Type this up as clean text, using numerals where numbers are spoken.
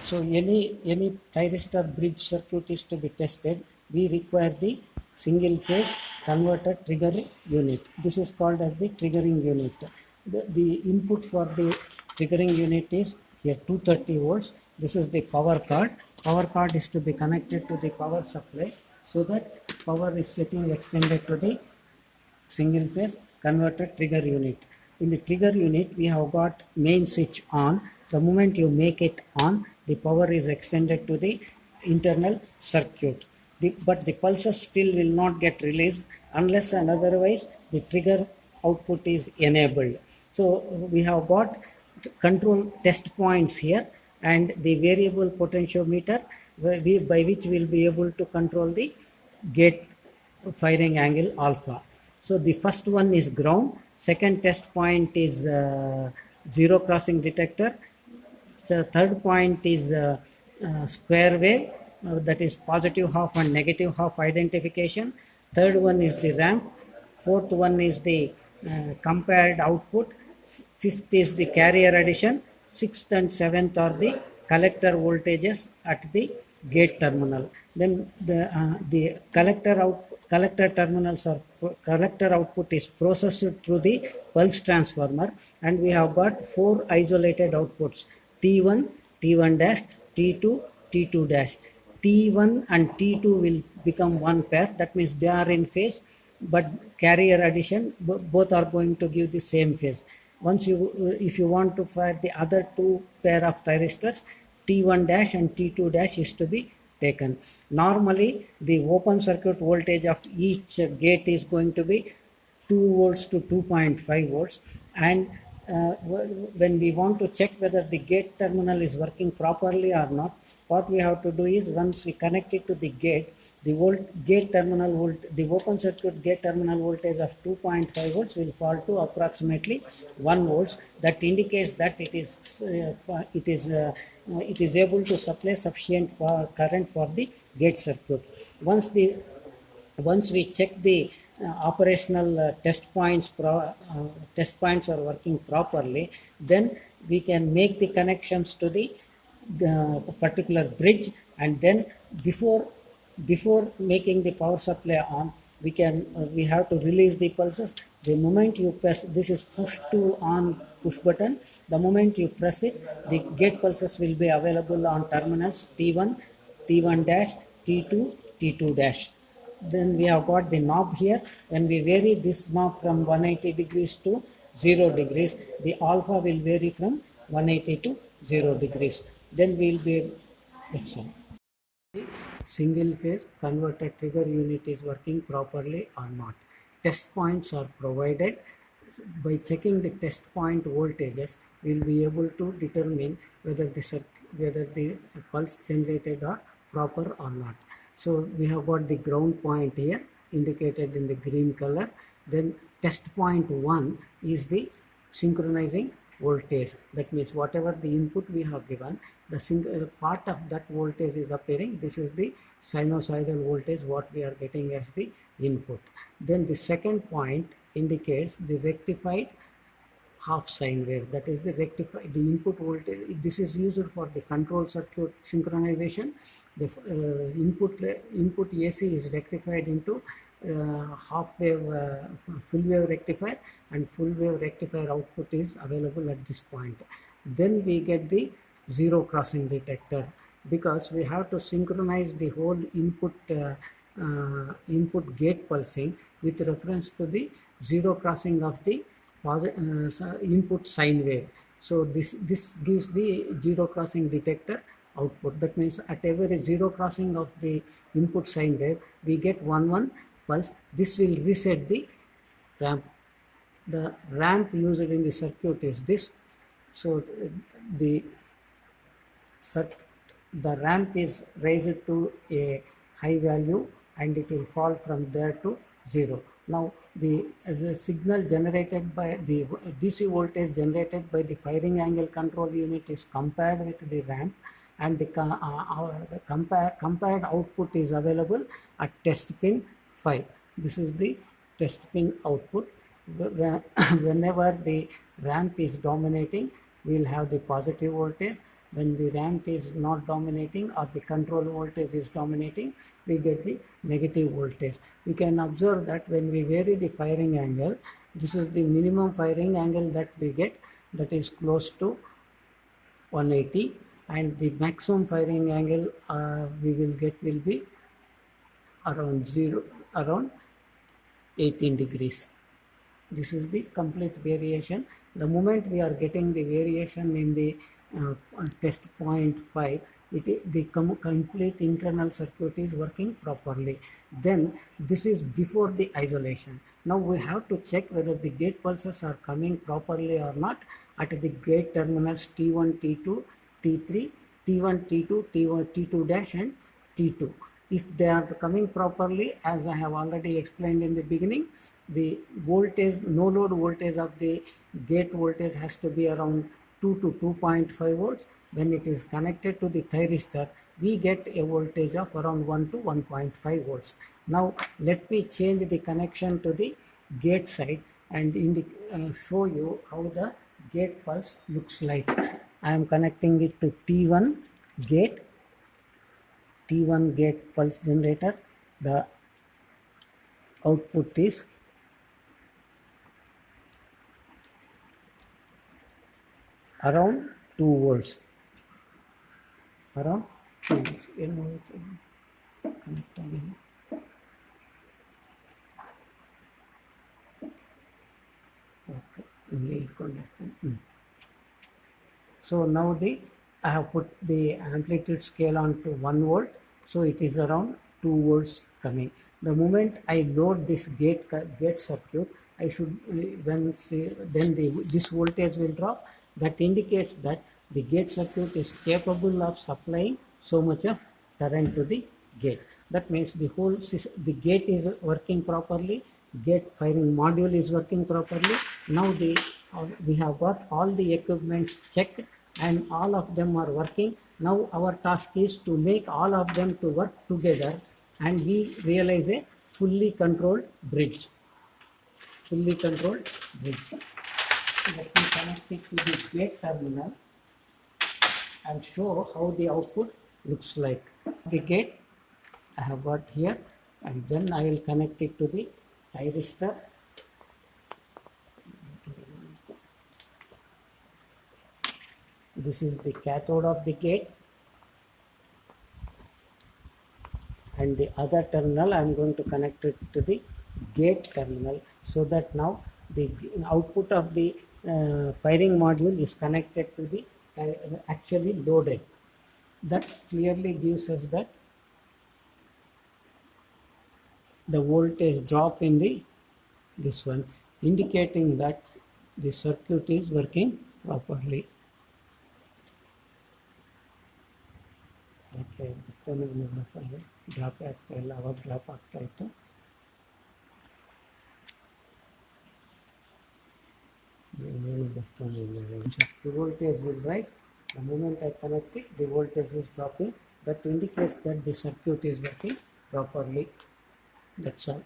So any thyristor bridge circuit is to be tested, we require the single phase converter trigger unit. This is called as the triggering unit. The input for the triggering unit is here 230 volts. This is the power card. Power card is to be connected to the power supply so that power is getting extended to the single phase converter trigger unit. In the trigger unit, we have got main switch on. The moment you make it on, the power is extended to the internal circuit. But the pulses still will not get released unless and otherwise the trigger output is enabled. So we have got control test points here and the variable potentiometer by which we will be able to control the gate firing angle alpha. So the first one is ground, second test point is zero crossing detector, so third point is square wave, that is positive half and negative half identification, third one is the ramp, fourth one is the compared output, fifth is the carrier addition, sixth and seventh are the collector voltages at the gate terminal. Then the collector terminals or collector output is processed through the pulse transformer, and we have got four isolated outputs T1, T1 dash, T2, T2 dash. T1 and T2 will become one pair, that means they are in phase, but carrier addition both are going to give the same phase. Once you if you want to find the other two pair of thyristors, T1 dash and T2 dash is to be taken. Normally the open circuit voltage of each gate is going to be 2 volts to 2.5 volts, and when we want to check whether the gate terminal is working properly or not, what we have to do is once we connect it to the gate, the the open circuit gate terminal voltage of 2.5 volts will fall to approximately 1 volts. That indicates that it is able to supply sufficient current for the gate circuit. Once we check the operational test points are working properly, then we can make the connections to the particular bridge, and then before making the power supply on, we have to release the pulses. The moment you press, this is push to on push button, the moment you press it, the gate pulses will be available on terminals T1, T1 dash, T2, T2 dash. Then we have got the knob here. When we vary this knob from 180 degrees to 0 degrees, the alpha will vary from 180 to 0 degrees. Then we will be this one. The single phase converter trigger unit is working properly or not. Test points are provided. By checking the test point voltages, we will be able to determine whether the pulse generated are proper or not. So we have got the ground point here indicated in the green color. Then test point 1 is the synchronizing voltage. That means whatever the input we have given, the part of that voltage is appearing. This is the sinusoidal voltage what we are getting as the input. Then the second point indicates the rectified half sine wave, that is the input voltage. This is used for the control circuit synchronization. The input AC is rectified into half wave full wave rectifier, and full wave rectifier output is available at this point. Then we get the zero crossing detector, because we have to synchronize the whole input gate pulsing with reference to the zero crossing of the input sine wave. So this gives the zero crossing detector output. That means at every zero crossing of the input sine wave, we get 1 pulse. This will reset the ramp. The ramp used in the circuit is this. So the ramp is raised to a high value and it will fall from there to 0. Now the signal generated by the DC voltage generated by the firing angle control unit is compared with the ramp, and the compared output is available at test pin 5. This is the test pin output. Whenever the ramp is dominating, we will have the positive voltage. When the ramp is not dominating or the control voltage is dominating, we get the negative voltage. You can observe that when we vary the firing angle, this is the minimum firing angle that we get, that is close to 180, and the maximum firing angle we will get will be around 18 degrees. This is the complete variation. The moment we are getting the variation in the test point 5, the complete internal circuit is working properly. Then this is before the isolation. Now we have to check whether the gate pulses are coming properly or not at the gate terminals T1, T2, T3, T1, T2, T1, T2 dash and T2. If they are coming properly, as I have already explained in the beginning, the voltage, no load voltage of the gate voltage has to be around 2 to 2.5 volts. When it is connected to the thyristor, we get a voltage of around 1 to 1.5 volts. Now let me change the connection to the gate side and show you how the gate pulse looks like. I am connecting it to T1 gate pulse generator. The output is around 2 volts. Around 2 volts. Connect again. Okay. So now I have put the amplitude scale on to 1 volt. So it is around 2 volts coming. The moment I load this gate circuit, I should this voltage will drop. That indicates that the gate circuit is capable of supplying so much of current to the gate. That means the gate is working properly. Gate firing module is working properly. Now we have got all the equipments checked and all of them are working. Now our task is to make all of them to work together and we realize a fully controlled bridge. Let me connect it to the gate terminal and show how the output looks like. The gate I have got here, and then I will connect it to the thyristor. This is the cathode of the gate, and the other terminal I am going to connect it to the gate terminal, so that now the output of the firing module is connected to the actually loaded. That clearly gives us that the voltage drop in this one, indicating that the circuit is working properly. Okay, drop ಆಗ್ತಾ ಇತ್ತು. Just the voltage will rise. The moment I connect it, the voltage is dropping. That indicates that the circuit is working properly. That's all.